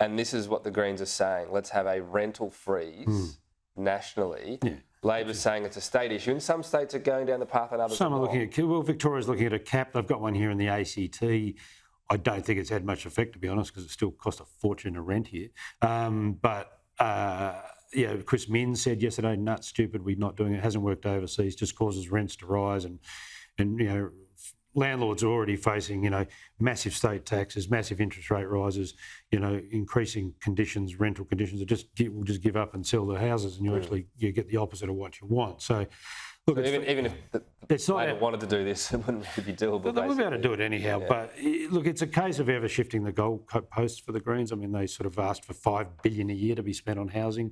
and this is what the Greens are saying, let's have a rental freeze nationally. Yeah. Labor's saying it's a state issue, and some states are going down the path and others Some are are looking at, well, Victoria's looking at a cap. They've got one here in the ACT. I don't think it's had much effect, to be honest, because it still costs a fortune to rent here. Chris Minns said yesterday, nuts, stupid, we're not doing it. It hasn't worked overseas, just causes rents to rise. And landlords are already facing, massive state taxes, massive interest rate rises, increasing conditions, rental conditions that will just give up and sell their houses, and you get the opposite of what you want. So, look, so even if Labor wanted to do this, it wouldn't really be doable. They'll be able to do it anyhow. Yeah. But look, it's a case of ever shifting the goalposts for the Greens. I mean, they sort of asked for $5 billion a year to be spent on housing.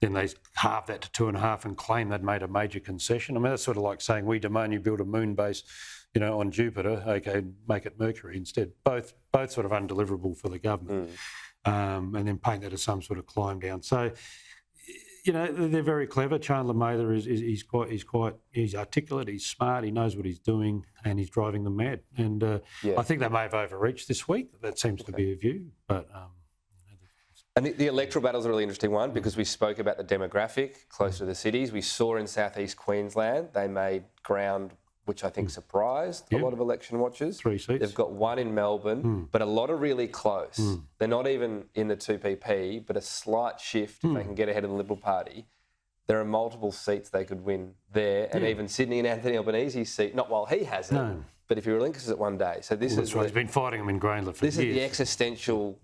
Then they halved that to 2.5 and claimed they'd made a major concession. I mean, that's sort of like saying we demand you build a moon base, on Jupiter. Okay, make it Mercury instead. Both sort of undeliverable for the government, and then paint that as some sort of climb down. So, they're very clever. Chandler Mather he's articulate, he's smart, he knows what he's doing, and he's driving them mad. And I think they may have overreached this week. That seems to be a view, but. And the electoral battle is a really interesting one because we spoke about the demographic closer to the cities. We saw in southeast Queensland they made ground, which I think surprised a lot of election watchers. 3 seats. They've got one in Melbourne, but a lot are really close. They're not even in the 2PP, but a slight shift if they can get ahead of the Liberal Party. There are multiple seats they could win there, and even Sydney and Anthony Albanese's seat, not while he has it, but if he relinquishes it one day. So this is right. He's been fighting them in Greenland for years. This is the existential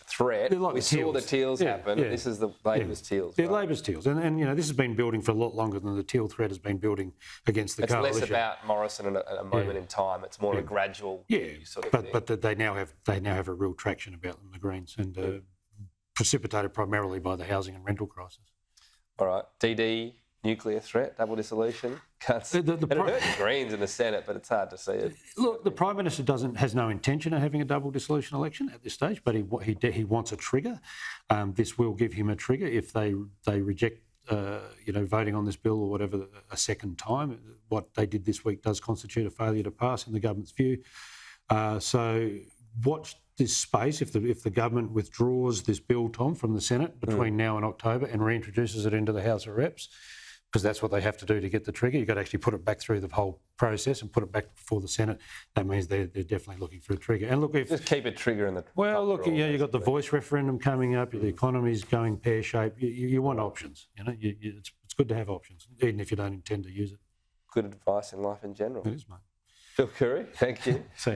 threat. Like we saw the Teals happen. Yeah. This is the Labor's Teals. Yeah, Labor's Teals. And this has been building for a lot longer than the Teal threat has been building against the coalition. It's less about Morrison at a moment in time. It's more a gradual sort of thing. But they now have a real traction about them, the Greens, and precipitated primarily by the housing and rental crisis. All right. DD, nuclear threat, double dissolution. Can't see. It hurt the Greens in the Senate, but it's hard to see it. Look, the Prime Minister has no intention of having a double dissolution election at this stage, but he wants a trigger. This will give him a trigger if they reject voting on this bill or whatever a second time. What they did this week does constitute a failure to pass in the government's view. So watch this space if the government withdraws this bill, Tom, from the Senate between now and October and reintroduces it into the House of Reps, because that's what they have to do to get the trigger. You've got to actually put it back through the whole process and put it back before the Senate. That means they're definitely looking for a trigger. And look, just keep a trigger in the you've got the voice referendum coming up. The economy's going pear-shaped. You want options. It's good to have options, even if you don't intend to use it. Good advice in life in general. It is, mate. Phil Coorey, thank you.